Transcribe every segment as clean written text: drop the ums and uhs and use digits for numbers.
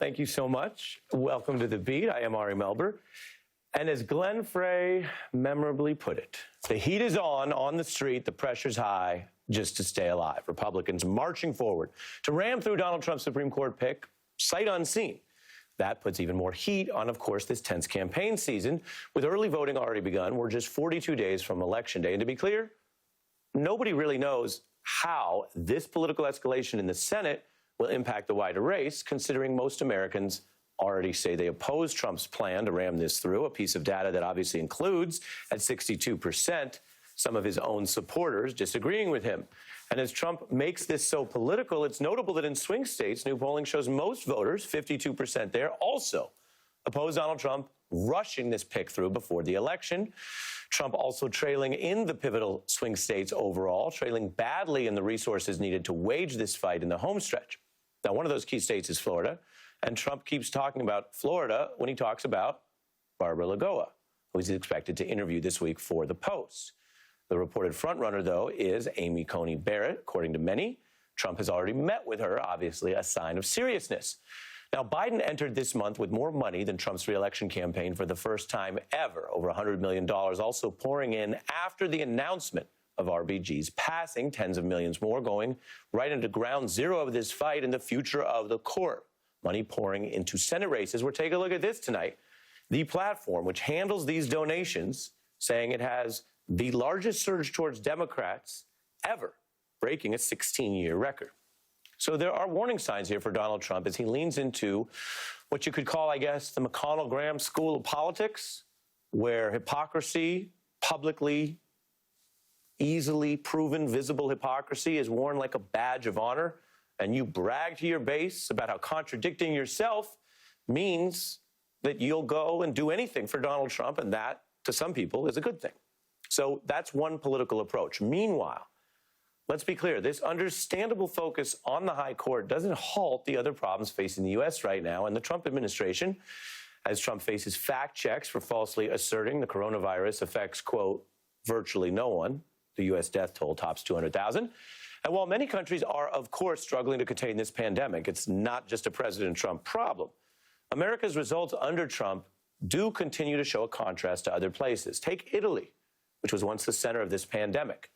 Thank you so much. Welcome to The Beat. I am Ari Melber. And as Glenn Frey memorably put it, the heat is on the street, the pressure's high, just to stay alive. Republicans marching forward to ram through Donald Trump's Supreme Court pick, sight unseen. That puts even more heat on, of course, this tense campaign season. With early voting already begun, we're just 42 days from Election Day. And to be clear, nobody really knows how this political escalation in the Senate will impact the wider race, considering most Americans already say they oppose Trump's plan to ram this through, a piece of data that obviously includes, at 62%, some of his own supporters disagreeing with him. And as Trump makes this so political, it's notable that in swing states, new polling shows most voters, 52% there, also oppose Donald Trump rushing this pick through before the election. Trump also trailing in the pivotal swing states overall, trailing badly in the resources needed to wage this fight in the home stretch. Now, one of those key states is Florida, and Trump keeps talking about Florida when he talks about Barbara Lagoa, who he's expected to interview this week for The Post. The reported frontrunner, though, is Amy Coney Barrett. According to many, Trump has already met with her, obviously a sign of seriousness. Now, Biden entered this month with more money than Trump's reelection campaign for the first time ever, over $100 million, also pouring in after the announcement of RBG's passing, tens of millions more going right into ground zero of this fight and the future of the court. Money pouring into Senate races. We'll take a look at this tonight. The platform, which handles these donations, saying it has the largest surge towards Democrats ever, breaking a 16-year record. So there are warning signs here for Donald Trump as he leans into what you could call, I guess, the McConnell-Graham school of politics, where hypocrisy, publicly, easily proven, visible hypocrisy is worn like a badge of honor, and you brag to your base about how contradicting yourself means that you'll go and do anything for Donald Trump, and that, to some people, is a good thing. So that's one political approach. Meanwhile, let's be clear, this understandable focus on the high court doesn't halt the other problems facing the U.S. right now and the Trump administration, as Trump faces fact checks for falsely asserting the coronavirus affects, quote, virtually no one. The U.S. death toll tops 200,000. And while many countries are, of course, struggling to contain this pandemic, it's not just a President Trump problem. America's results under Trump do continue to show a contrast to other places. Take Italy, which was once the center of this pandemic.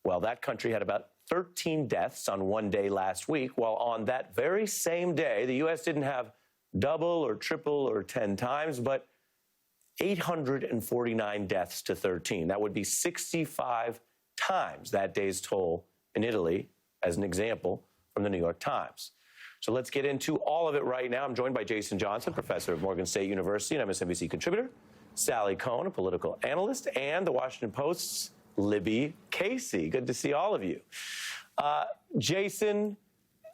Well, that country had about 13 deaths on one day last week, while on that very same day, the U.S. didn't have double or triple or 10 times, but 849 deaths to 13. That would be 65 times that day's toll in Italy, as an example from the New York Times. So let's get into all of it right now. I'm joined by Jason Johnson, professor at Morgan State University and MSNBC contributor, Sally Cohn, a political analyst, and the Washington Post's Libby Casey. Good to see all of you. Jason,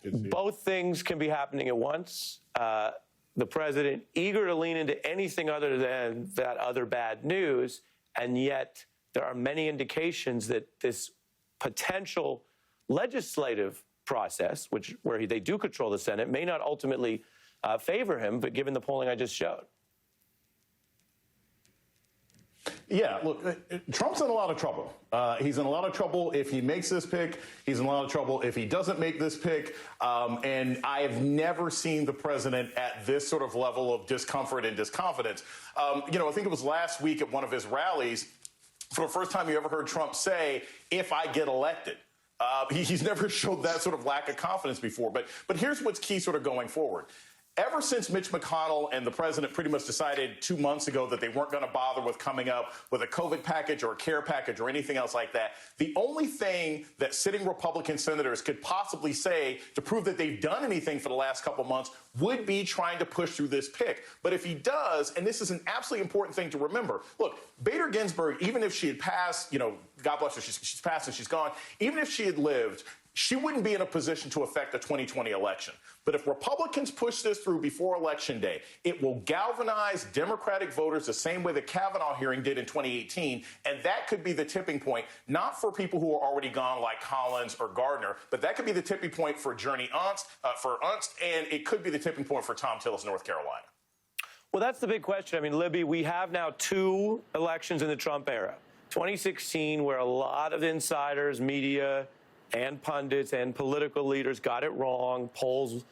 both things can be happening at once. The president eager to lean into anything other than that other bad news, and yet there are many indications that this potential legislative process, where they do control the Senate, may not ultimately favor him, but given the polling I just showed. Yeah, look, Trump's in a lot of trouble. He's in a lot of trouble if he makes this pick. He's in a lot of trouble if he doesn't make this pick. And I have never seen the president at this sort of level of discomfort and disconfidence. I think it was last week at one of his rallies, for the first time you ever heard Trump say, if I get elected. He's never showed that sort of lack of confidence before. But here's what's key sort of going forward. Ever since Mitch McConnell and the president pretty much decided 2 months ago that they weren't going to bother with coming up with a COVID package or a care package or anything else like that, the only thing that sitting Republican senators could possibly say to prove that they've done anything for the last couple of months would be trying to push through this pick. But if he does, and this is an absolutely important thing to remember, look, Bader Ginsburg, even if she had passed, God bless her, she's passed and she's gone, even if she had lived, she wouldn't be in a position to affect the 2020 election. But if Republicans push this through before Election Day, it will galvanize Democratic voters the same way the Kavanaugh hearing did in 2018. And that could be the tipping point, not for people who are already gone like Collins or Gardner, but that could be the tipping point for Journey Ernst, and it could be the tipping point for Tom Tillis, North Carolina. Well, that's the big question. I mean, Libby, we have now 2 elections in the Trump era. 2016, where a lot of insiders, media, and pundits and political leaders got it wrong. Polls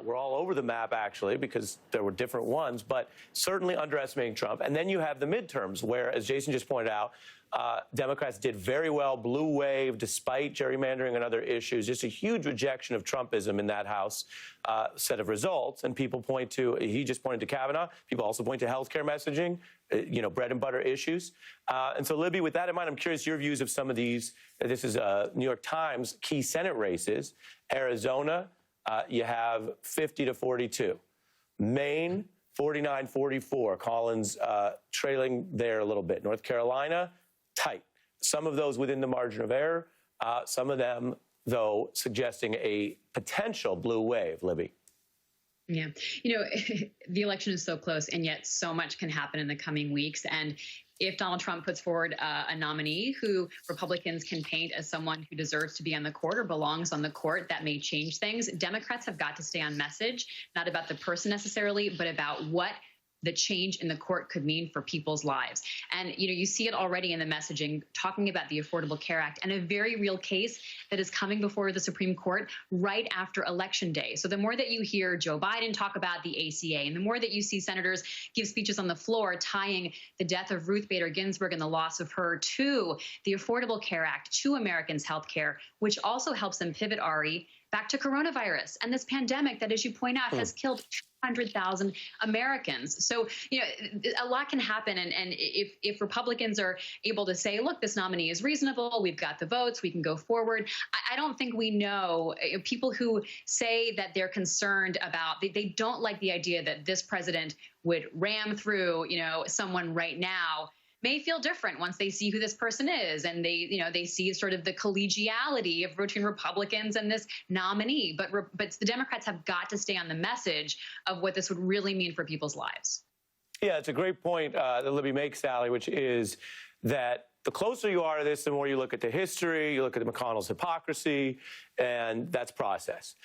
were all over the map, actually, because there were different ones, but certainly underestimating Trump. And then you have the midterms, where, as Jason just pointed out, Democrats did very well, blue wave, despite gerrymandering and other issues. Just a huge rejection of Trumpism in that House set of results. And people point to, he just pointed to Kavanaugh. People also point to healthcare messaging, bread and butter issues. And so, Libby, with that in mind, I'm curious your views of some of these. This is New York Times key Senate races. Arizona, you have 50-42. Maine, 49-44. Collins trailing there a little bit. North Carolina, tight. Some of those within the margin of error. Some of them, though, suggesting a potential blue wave, Libby. Yeah. The election is so close, and yet so much can happen in the coming weeks. And if Donald Trump puts forward a nominee who Republicans can paint as someone who deserves to be on the court or belongs on the court, that may change things. Democrats have got to stay on message, not about the person necessarily, but about what the change in the court could mean for people's lives. And, you see it already in the messaging, talking about the Affordable Care Act and a very real case that is coming before the Supreme Court right after Election Day. So the more that you hear Joe Biden talk about the ACA, and the more that you see senators give speeches on the floor tying the death of Ruth Bader Ginsburg and the loss of her to the Affordable Care Act, to Americans' health care, which also helps them pivot, Ari, back to coronavirus and this pandemic that, as you point out, has killed 200,000 Americans. So, a lot can happen. And if Republicans are able to say, look, this nominee is reasonable, we've got the votes, we can go forward. I don't think we know. People who say that they're concerned about, they don't like the idea that this president would ram through, someone right now, may feel different once they see who this person is, and they see sort of the collegiality of between Republicans and this nominee. But the Democrats have got to stay on the message of what this would really mean for people's lives. Yeah, it's a great point that Libby makes, Sally, which is that the closer you are to this, the more you look at the history, you look at McConnell's hypocrisy, and that's process.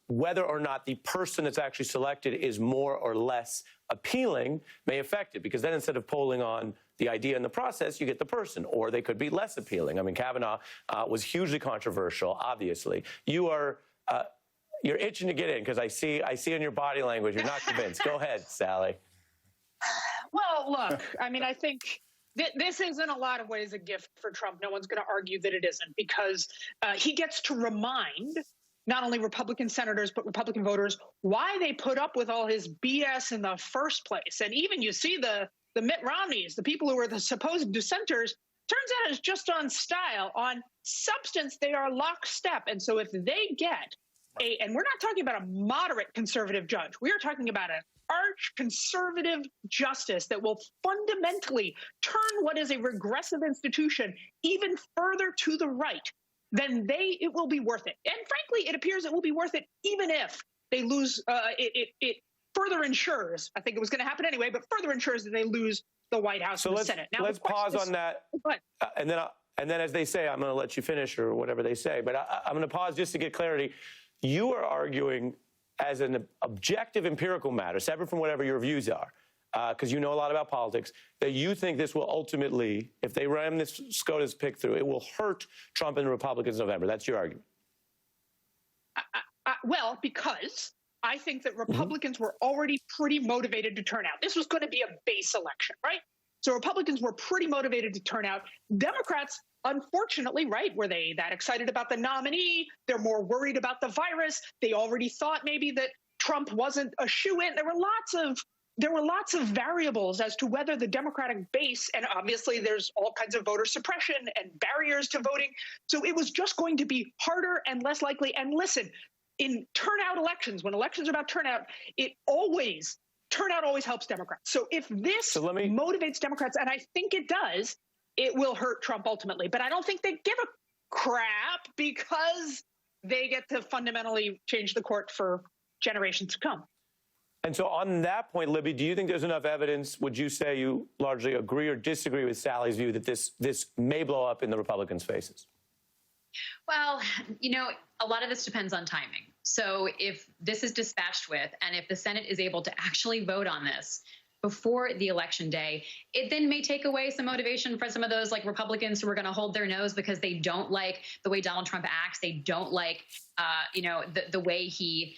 Whether or not the person that's actually selected is more or less appealing may affect it, because then instead of polling on the idea and the process, you get the person, or they could be less appealing. I mean, Kavanaugh was hugely controversial, obviously. You're itching to get in, because I see in your body language you're not convinced. Go ahead, Sally. Well, look, I mean, I think this is in a lot of ways a gift for Trump. No one's going to argue that it isn't, because he gets to remind not only Republican senators, but Republican voters why they put up with all his BS in the first place. And even you see the Mitt Romneys, the people who are the supposed dissenters, turns out it's just on style. On substance, they are lockstep. And so if they get and we're not talking about a moderate conservative judge, we are talking about an arch conservative justice that will fundamentally turn what is a regressive institution even further to the right, then it will be worth it. And frankly, it appears it will be worth it even if they lose. It further ensures, I think it was going to happen anyway, but further ensures that they lose the White House and the Senate. Now, let's pause on that. And then, as they say, I'm going to let you finish, or whatever they say, but I'm going to pause just to get clarity. You are arguing as an objective empirical matter, separate from whatever your views are, because you know a lot about politics, that you think this will ultimately, if they ram this SCOTUS pick through, it will hurt Trump and the Republicans in November. That's your argument. Well, because I think that Republicans were already pretty motivated to turn out. This was going to be a base election, right? So Republicans were pretty motivated to turn out. Democrats, unfortunately, right, were they that excited about the nominee? They're more worried about the virus. They already thought maybe that Trump wasn't a shoo-in. There were lots of variables as to whether the Democratic base, and obviously there's all kinds of voter suppression and barriers to voting. So it was just going to be harder and less likely. And listen, in turnout elections, when elections are about turnout, turnout always helps Democrats. So if this motivates Democrats, and I think it does, it will hurt Trump ultimately. But I don't think they give a crap, because they get to fundamentally change the court for generations to come. And so on that point, Libby, do you think there's enough evidence? Would you say you largely agree or disagree with Sally's view that this may blow up in the Republicans' faces? Well, a lot of this depends on timing. So if this is dispatched with, and if the Senate is able to actually vote on this before the election day, it then may take away some motivation for some of those Republicans who are going to hold their nose because they don't like the way Donald Trump acts. They don't like, the way he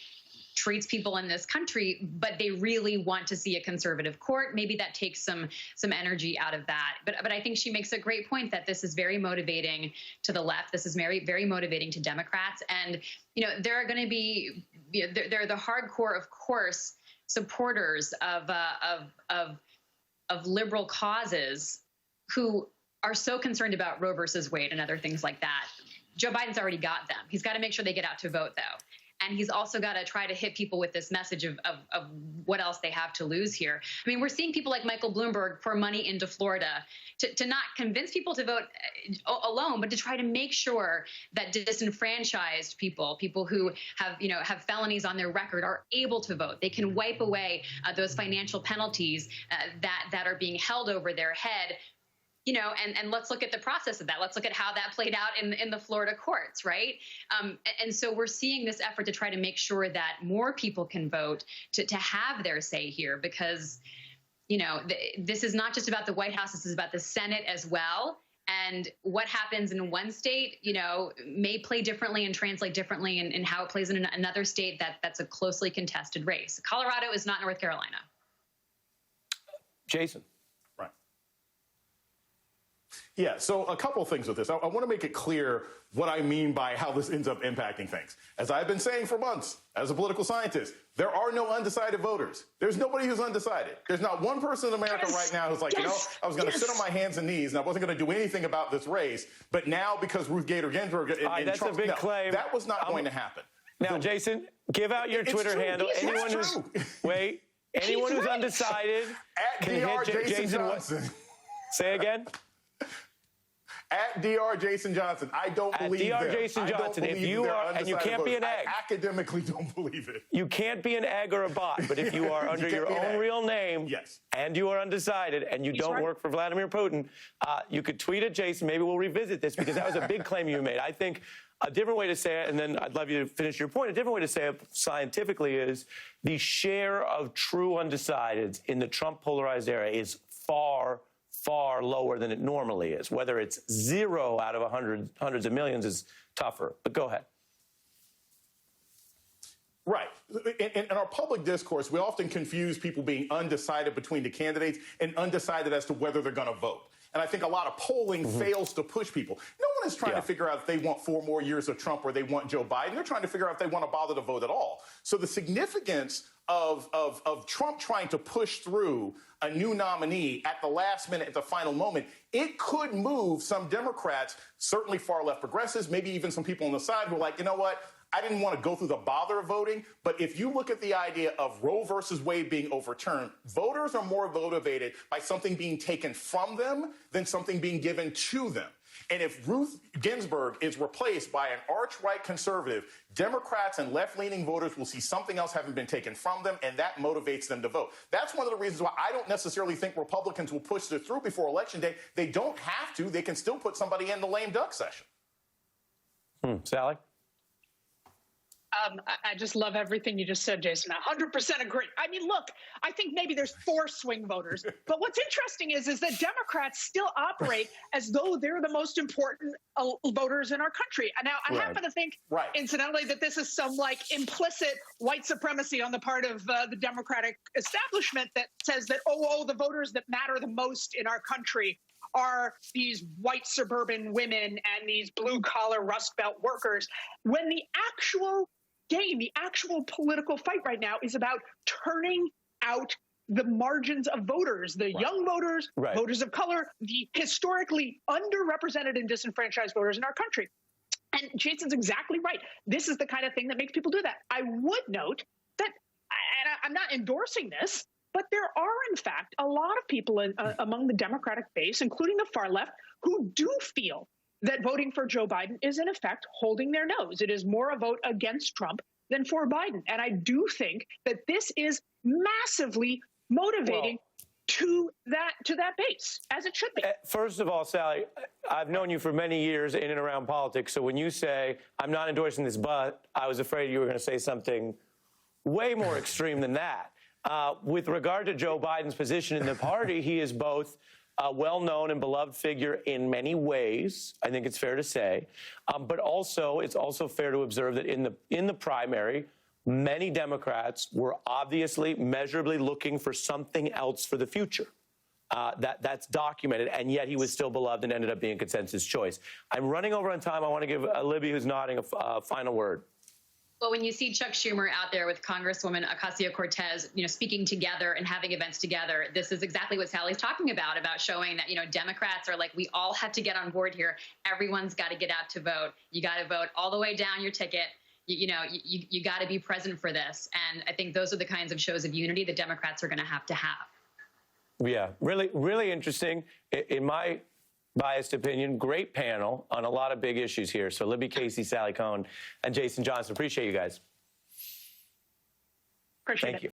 treats people in this country, but they really want to see a conservative court. Maybe that takes some energy out of that. But I think she makes a great point that this is very motivating to the left. This is very, very motivating to Democrats. And, there are going to be, they're the hardcore, of course, supporters of liberal causes who are so concerned about Roe versus Wade and other things like that. Joe Biden's already got them. He's got to make sure they get out to vote, though. And he's also got to try to hit people with this message of what else they have to lose here. I mean, we're seeing people like Michael Bloomberg pour money into Florida to not convince people to vote alone, but to try to make sure that disenfranchised people who have felonies on their record are able to vote. They can wipe away those financial penalties that are being held over their head. And let's look at the process of that. Let's look at how that played out in the Florida courts, right? And so we're seeing this effort to try to make sure that more people can vote to have their say here, because, this is not just about the White House. This is about the Senate as well. And what happens in one state, may play differently and translate differently in how it plays in another state that's a closely contested race. Colorado is not North Carolina. Jason. Yeah, so a couple of things with this. I want to make it clear what I mean by how this ends up impacting things. As I've been saying for months, as a political scientist, there are no undecided voters. There's nobody who's undecided. There's not one person in America right now who's like, I was going to sit on my hands and knees and I wasn't going to do anything about this race. But now, because Ruth Bader Ginsburg and that's Trump, a big claim. That was not going to happen. Now, Jason, give out your Twitter handle. Anyone who's undecided at Dr. Jason Johnson. Say again. At Dr. Jason Johnson. I don't believe Dr. Jason Johnson, if you are, and you can't be an egg. I academically don't believe it. You can't be an egg or a bot, but if you are under your own real name, yes, and you are undecided, and you don't work for Vladimir Putin, you could tweet at Jason. Maybe we'll revisit this, because that was a big claim you made. I think a different way to say it, and then I'd love you to finish your point, a different way to say it scientifically is the share of true undecideds in the Trump polarized era is far lower than it normally is. Whether it's 0 out of hundreds of millions is tougher. But go ahead. Right. In our public discourse, we often confuse people being undecided between the candidates and undecided as to whether they're going to vote. And I think a lot of polling fails to push people. No one is trying to figure out if they want 4 more years of Trump or they want Joe Biden. They're trying to figure out if they want to bother to vote at all. So the significance of Trump trying to push through a new nominee at the last minute, at the final moment, it could move some Democrats, certainly far left progressives, maybe even some people on the side who are like, you know what? I didn't want to go through the bother of voting, but if you look at the idea of Roe versus Wade being overturned, voters are more motivated by something being taken from them than something being given to them. And if Ruth Ginsburg is replaced by an arch-right conservative, Democrats and left-leaning voters will see something else having been taken from them, and that motivates them to vote. That's one of the reasons why I don't necessarily think Republicans will push this through before Election Day. They don't have to. They can still put somebody in the lame duck session. Sally? I just love everything you just said, Jason. 100% agree. I mean, look, I think maybe there's 4 swing voters. But what's interesting is that Democrats still operate as though they're the most important voters in our country. And now I happen to think, incidentally, that this is some implicit white supremacy on the part of the Democratic establishment that says that, the voters that matter the most in our country are these white suburban women and these blue-collar Rust Belt workers, when the actual game, the actual political fight right now is about turning out the margins of voters, the young voters, voters of color, the historically underrepresented and disenfranchised voters in our country. And Jason's exactly right. This is the kind of thing that makes people do that. I would note that, and I'm not endorsing this, but there are, in fact, a lot of people among the Democratic base, including the far left, who do feel that voting for Joe Biden is, in effect, holding their nose. It is more a vote against Trump than for Biden. And I do think that this is massively motivating to that base, as it should be. First of all, Sally, I've known you for many years in and around politics. So when you say, I'm not endorsing this, but I was afraid you were going to say something way more extreme than that. With regard to Joe Biden's position in the party, he is both a well-known and beloved figure in many ways, I think it's fair to say, but also it's also fair to observe that in the primary, many Democrats were obviously, measurably looking for something else for the future. That's documented, and yet he was still beloved and ended up being a consensus choice. I'm running over on time. I want to give Libby, who's nodding, a final word. Well, when you see Chuck Schumer out there with Congresswoman Ocasio-Cortez, speaking together and having events together, this is exactly what Sally's talking about showing that, Democrats are like, we all have to get on board here. Everyone's got to get out to vote. You got to vote all the way down your ticket. You got to be present for this. And I think those are the kinds of shows of unity that Democrats are going to have. Yeah, really, really interesting. In my biased opinion, great panel on a lot of big issues here. So Libby Casey, Sally Cohn, and Jason Johnson. Appreciate you guys. Appreciate Thank it. you.